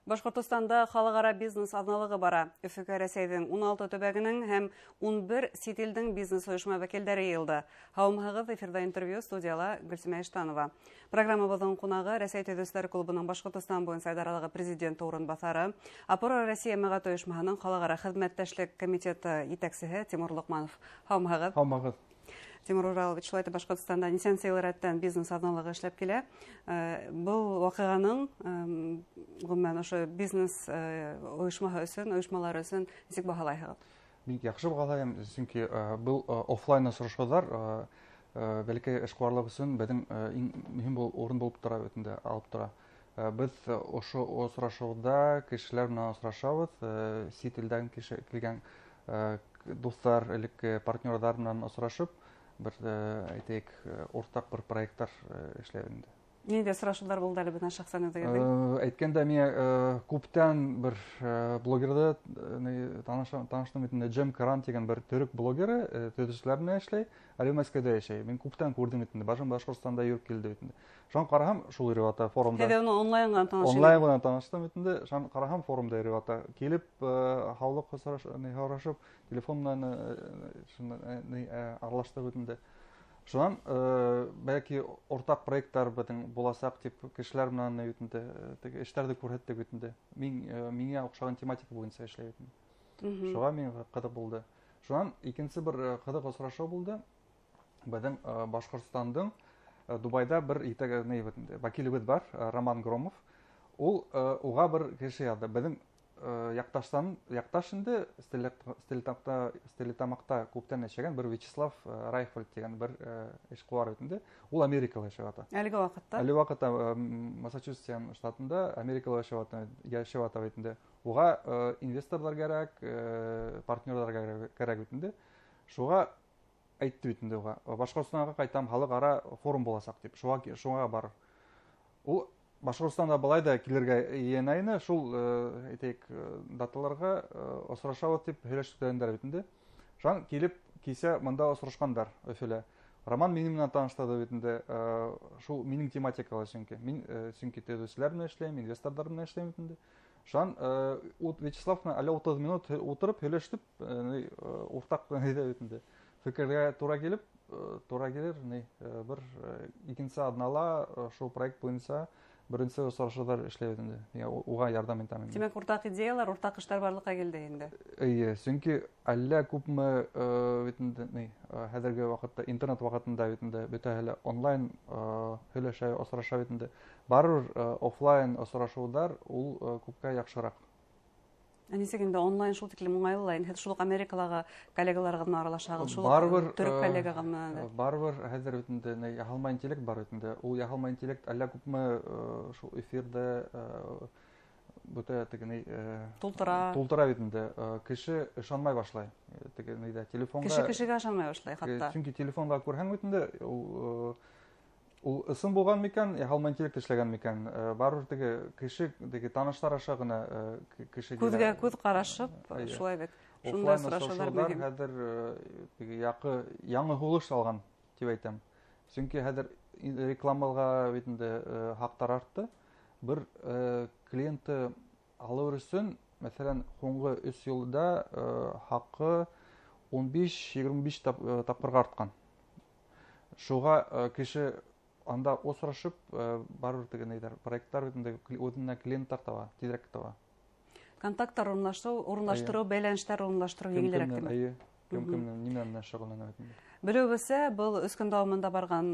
Башкортостанда халыкара бизнес аҙналығы бара. ӨФК Рәсәйҙең 16 төбәгенең һәм 11 сит илдең бизнес ойошма вәкилдәре йыйылды. Һаумыһығыҙ, эфирда интервью, студияла Гөлсемә Иштанова. Программабыҙҙың ҡунағы Рәсәй төҙөүселәр клубының Башҡортостан буйынса идаралығы президенты урынбаҫары, Опора Россия мәғәт ойошмаһының халыкара хеҙмәттәшлек комитеты етәксеһе Тимур Лоҡманов. Һаумыһығыҙ. Һаумыһығыҙ. Тимур Уралович, шулай да Башҡортостанда нисәнсе йыл рәттән бизнес аҙналығы эшләп килә. Был ваҡиғаның ғөмүмән ошо бизнес ойошмаһы өсөн, ойошмалары өсөн нисек баһалайһығыҙ? Бик яҡшы баһалайым, сөнки был офлайн осрашыуҙар бәләкәй эшҡыуарлыҡ өсөн беҙҙең иң мөһим урын булып тора бөтөндә алып тора. Беҙ ошо осрашыуҙа кешеләр менән осрашабыҙ, сит илдән килгән дуҫтар, элекке партнерҙар менән осрашып, бер әйтәйек, уртаҡ бер проекттар эшләй инде. Ниндәй осрашыуҙар булды әле беҙҙең шәхсән үҙегеҙҙең? Әйткәндә, миңә күптән бер блогерҙы таныштым бит инде, Джем Каран тигән бер төрөк блогеры, төҙөүселәр менән эшләй, әле Мәскәүҙә йәшәй. Мин күптән күрдем бит инде, башым Башҡортостанда йөрөп килде бит инде. Шуны ҡараһам, шул йөрөп форумда. Һеҙ уны онлайнға таныштығыҙ? Онлайн менән таныштым бит инде. Шуны ҡараһам, форумда йөрөп килеп, һаулыҡ һорашып, телефон менән аралашты бит инде. Шунан бәлки уртаҡ проекттар беҙҙең буласаҡ тип кешеләр менән эштәрҙе күрһәттек бит инде. Миңә оҡшаған тематика буйынса эшләй бит инде. Шуға миңә ҡыҙыҡ булды. Шунан икенсе бер ҡыҙыҡ осрашыу булды. Беҙҙең Башҡортостандың Дубайда бер вәкилебеҙ бар, Роман Громов. Ул уға бер кеше яҙҙы. Беҙҙең яҡташ инде Стәрлетамаҡта күптән йәшәгән бер Вячеслав Райхфельд тигән бер эшҡыуар бит инде. Ул Америкала йәшәп ята. Әлеге ваҡытта? Әлеге ваҡытта Массачусетс штатында Америкала йәшәп ята бит инде. Уға инвесторҙар кәрәк, партнерҙар кәрәк бит инде. Шуға әйтте бит инде уға. Башҡортостанға ҡайтам, халыҡ-ара форум буласаҡ тип. Шуға барыр. Ул Башҡортостанда былай да килергә йыйына, шул әйтәйек, даталарға осрашабыҙ тип һөйләшкәндәр бит инде. Шуан килеп, кисә мында осрашҡандар Өфөлә. Роман минең менән таныштырҙы бит инде. Шул минең тематикала сөнки. Мин сөнки төҙөүселәр менән эшләйем, инвесторҙар менән эшләйем бит инде. Шуан Вячеслав менән әле 30 минут ултырып һөйләштек, уртаҡ бит инде. Фекергә тура килер, бер икенсе аҙнала шул проект буйынса беренсе осрашыуҙар эшләй бит инде. Уға ярҙам итәм инде. Тимәк, уртаҡ идеялар, уртаҡ эштәр барлыҡҡа килде инде. Эйе, сөнки әллә күпме бит инде, хәҙерге ваҡытта, интернет ваҡытында бит инде бөтәһе онлайн һөйләшә, осраша бит инде. Барыр офлайн осрашыуҙар ул күпкә яҡшыраҡ. Нисек инде онлайн шул тиклем уңайлы ла, һеҙ шул Америкалағы коллегаларығыҙ менән аралашаһығыҙ, шул төрөк коллегаға менән. Барыбер хәҙер бит инде яһалма интеллект бар бит инде. Ул яһалма интеллект әллә күпме шул эфирҙә бөтә тултыра бит инде. Кеше ышанмай башлай. Телефонға Кеше кешегә ышанмай башлай хатта. Сөнки телефонда күрһәң бит инде, ул ысын булған микән, яһалма интеллект эшләгән микән? Барыбер кеше таныштар аша гына кеше күҙгә күҙ ҡарашып, шулай бит. Шунда осрашыуҙар мөһим. Хәҙер яңы һулыш алған тип әйтәм. Сөнки хәҙер рекламаға бит инде хаҡтар артты. Бер клиентты алыр өсөн, мәҫәлән, һуңғы 3 йылда хаҡы 15-25 тапҡырға артҡан. Шуға кеше анда осрашып, барыр проекттар үҙенә клиенттар таба, тиҙерәк таба. Контакттар урынлаштырыу, бәйләнештәр урынлаштырыу еңелерәк тиме? Кем нимә шөғөлләнә бит инде. Белеүебеҙсә, был 3 көн дауамында барған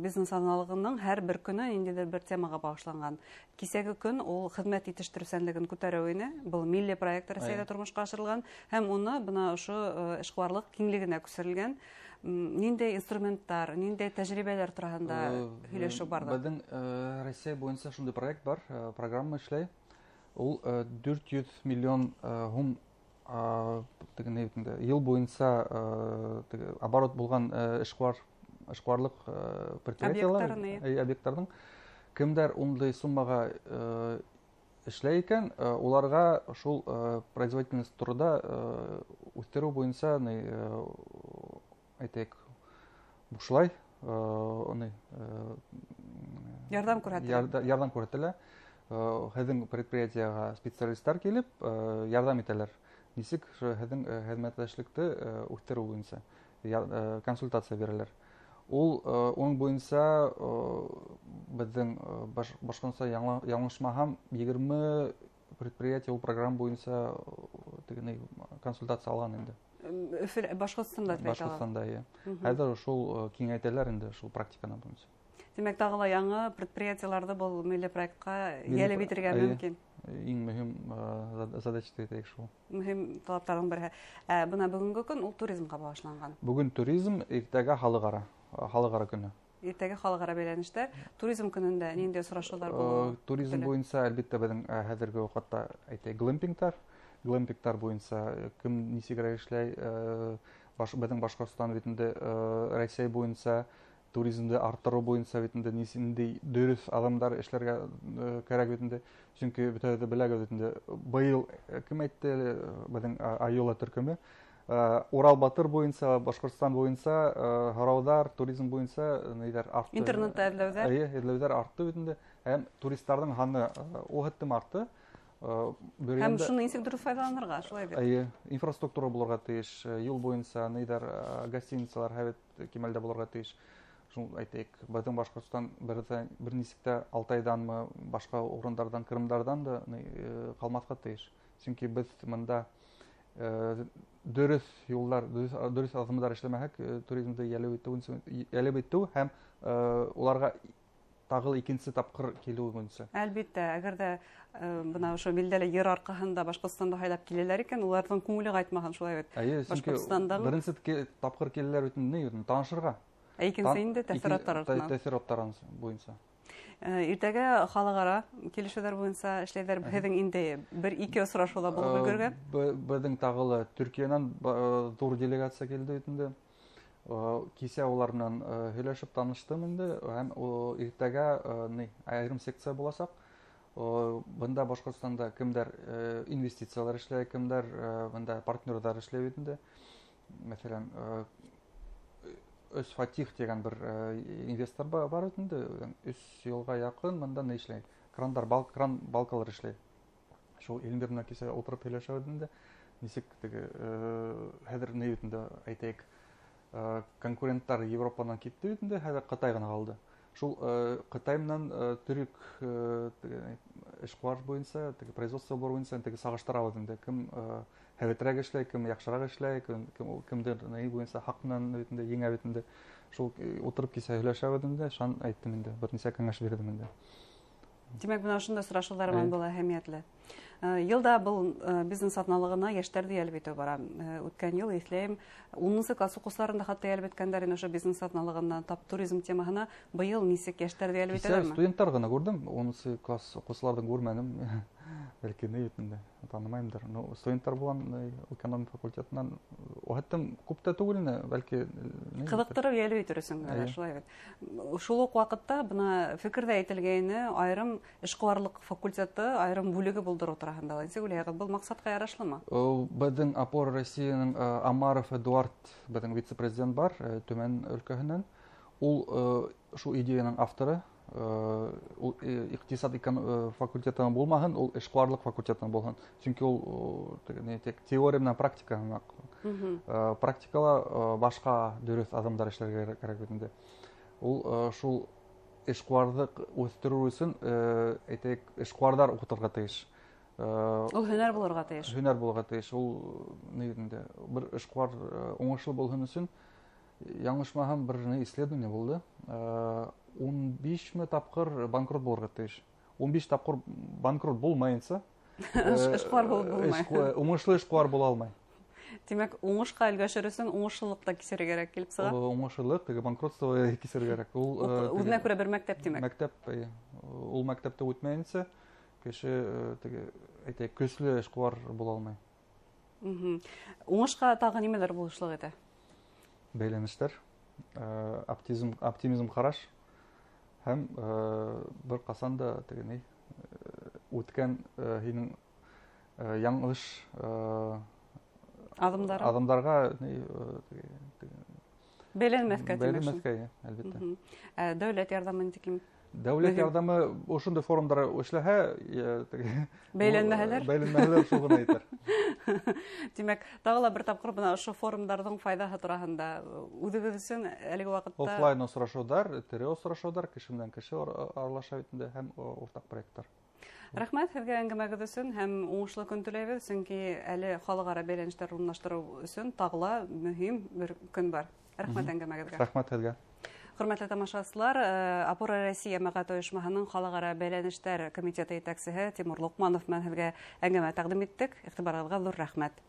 бизнес аҙналығының һәр бер көнө ниндәйҙер бер темаға бағышланған. Кисәге көн ул хеҙмәт етештереүсәнлеген күтәреү ине. Был милли проект Рәсәйҙә тормошҡа ашырылған һәм уны бына ошо эшҡыуарлыҡ киңлегенә күсерелгән. Ниндәй инструменттар, ниндәй тәжрибәләр тураһында һөйләшеү барҙы? Беҙҙең Рәсәй буйынса шундай проект бар, программа эшләй. Ул 400 миллион һум йыл буйынса оборот булған эшҡыуарлыҡ предприятиелар, объекттарҙың кемдәр ундай суммаға эшләй икән, уларға шул производительность турында үҫтереү буйынса әйтәйек, бушлай ярҙам күрһәтелә. һеҙҙең предприятиеға специалисттар килеп ярҙам итәләр. Нисек һеҙҙең хеҙмәттәшлекте үҫтереү буйынса консультация бирәләр. Уның буйынса беҙҙең башҡаса яңлышмаһам 20 предприятие ул программа буйынса консультация алған инде. Башҡортостанда Башҡортостанда, иә. Хәҙер шул киңәйтәләр инде шул практиканы буйынса. Демәк, тағы ла яңы предприятиеларҙы был милли проектҡа йәлеп итергә мөмкин. Иң мөһим задача әйтәйек шул. Мөһим талаптарҙың береһе. Бына бүгенге көн ул туризмға багышланган. Бүгін туризм, иртәгә халыҡара көнө. Иртәгә халыҡара бәйләнештәр. Туризм көнөндә ниндәй осрашыуҙар булыу? Туризм буйынса, әлбиттә, беҙҙең хәҙерге ваҡытта әйтәйек глэмпингтар буйынса кем нисегерәк эшләй, беҙҙең Башҡортостан битендә Рәсәй буйынса туризмды арттырыу буйынса битендә ниндәй дөрөҫ аҙымдар эшләргә кәрәк битендә. Чөнки бөтәһе беләгеҙ битендә быйыл кем әйтте беҙҙең Айола төркөмө Урал Батыр буйынса, Башҡортостан буйынса һорауҙар туризм буйынса артты. Интернетта эҙләүҙәр артты битендә. Һәм туристарҙың һаны уһыттым артты. Һәм шуны нисек дөрөҫ файҙаланырға, шулай бит? Инфраструктура булырға тейеш, юл буйынса, гостиницалар һәбет кимәлдә булырға тейеш. Шул әйтәйек, беҙҙең Башҡортостан бер нисек тә Алтайҙанмы, башҡа урындарҙан, Кырымдарҙан да ҡалмаҫҡа тейеш. Сөнки беҙ мында дөрөҫ юлдар, дөрөҫ аҙымдар эшләмәһәк, туризмды йәлеп итеү һәм уларға тағы икенсе тапҡыр килеү буйынса. Әлбиттә, әгәр дә бына ошо билдәле йыр арҡаһында Башҡортостанда һайлап киләләр икән, уларҙың күңеле ҡайтмаһын, шулай бит. Башҡортостандагы беренсе тапҡыр киләләр бит танышырға. Икенсе инде тәьҫораттар артынан. Тәьҫораттар буйынса. Иртәгә халыҡара килешеүҙәр буйынса эшләйҙәр. Һеҙҙең инде 1-2 осрашыуҙа булып өлгөргән. Беҙҙең тағы ла Төркиянан ҙур делегация килде бит инде. Кисә улар менән һөйләшеп таныштым инде. Һәм иртәгә айырым секция буласаҡ. Бында Башҡортостанда кемдәр инвестициялар эшләй, кемдәр бында партнерҙар эшләй бит инде. Мәҫәлән, Өс Фатих дигән бер инвестор бар бит инде. 3 йылға яҡын бында ни эшләй? Кран балкалар эшләй. Шул Эльмир менән кисә ултырып һөйләшәбеҙ инде. Нисек хәҙер ни бит инде әйтәйек, конкуренттар Европанан китте бит инде, хәҙер Ҡытай ғына ҡалды. Шул Ҡытай менән төрөк эшҡыуар буйынса, производство буйынса сағыштырабыҙ инде. Кем һәбәтерәк эшләй, кем яҡшыраҡ эшләй, кемдер буйынса хаҡ менән еңә бит инде. Шул ултырып кисә һөйләшәбеҙ инде, шуны әйттем инде, бер нисә кәңәш бирҙем инде. Демәк, бына ошондай осрашыуҙар менән был әһәмиәтле. Йылда был бизнес аҙналығына йәштәрҙе йәлеп итеү бара. Үткән йыл иҫләйем, 10 класс уҡыусыларында хатта йәлеп иткәндәр ине ошо бизнес аҙналығына, туризм темаһына. Быйыл нисек йәштәрҙе йәлеп итәләрме? Кисә студенттар ғына күрҙем, 10 класс уҡыусыларҙы күрмәнем. Бәлки ни бит танымаймдар. Студенттар булған экономия факультетынан уһаттым күп тә түгел ине, бәлки ҡыҙыҡтырып йәлеп итер өсөн генә, шулай бит. Шул уҡ ваҡытта бына фекерҙә әйтелгәйне, айырым эшҡыуарлыҡ факультеты, айырым бүлеге булдырыу тураһында. Нисек уйлайһығыҙ, был маҡсатҡа ярашлымы? Беҙҙең Опора Россияның Амаров Эдуард, беҙҙең вице-президент бар, Төмән өлкәһенән. Ул шул идеяның авторы. Ул иҡтисад факультетынан булмаһын, ул эшҡыуарлыҡ факультетынан булһын. Сөнки ул теория менән практика. Практикала башҡа дөрөҫ аҙымдар эшләргә кәрәк бит инде. Ул шул эшҡыуарҙы үҫтереү өсөн, әйтәйек, эшҡыуарҙар уҡытырға тейеш. Ул һөнәр булырға тейеш. Һөнәр булырға тейеш. Ул бер эшҡыуар уңышлы булһын өсөн, яңылышмаһам, бер исследование булды. 15 тапҡыр банкрот булырға тейеш. 15 тапҡыр банкрот булмайынса, эшҡыуар булып булмай. Уңышлы эшҡыуар була алмай. Тимәк, уңышҡа өлгәшер өсөн уңышлылыҡта кисерергә кәрәк килеп сыға? Уңышлылыҡ, банкротство кисерергә кәрәк. Үҙенә күрә бер мәктәп, тимәк. Мәктәп, ул мәктәптә үтмәйенсә, кеше әйтәйек, көслө эшҡыуар була алмай. Уңышҡа тағы нимәләр булышлыҡ итә? Бәйләнештәр, оптимизм ҡараш һәм бер ҡасан да үткән һинең яңылыш аҙымдарға бәйләнмәҫкә, әлбиттә. Дәүләт ярҙамы нисек? Дәүләт ярдәме ошондай форумдар эшләһә, Бәйләнмәһәләр шул гына әйтер. Димәк, тагыла бер тапкыр бына ошо форумдарның файдаһы тураһында үҙегеҙ өсөн әлеге вакытта Офлайн осрашыудар, тере осрашыудар, кеше менән кеше аралаша бит инде һәм уртак проекттар. Рәхмәт һеҙгә әңгәмәгеҙ өсөн һәм уңышлы көн теләйбеҙ, сөнки әле халыкара бәйләнештәр урынлаштырыу өсөн тагыла мөһим бер көн бар. Рәхмәт әңгәмәгеҙгә. Рәхмәт һеҙгә. Хөрмәтле тамашасылар, Опора Россия мәгълүмат оешмаһының халыкара бәйләнештәр комитеты етәкчеһе Тимур Лукманов менән һеҙгә әңгәмә тәҡдим иттек. Иғтибарығыҙға ҙур рәхмәт.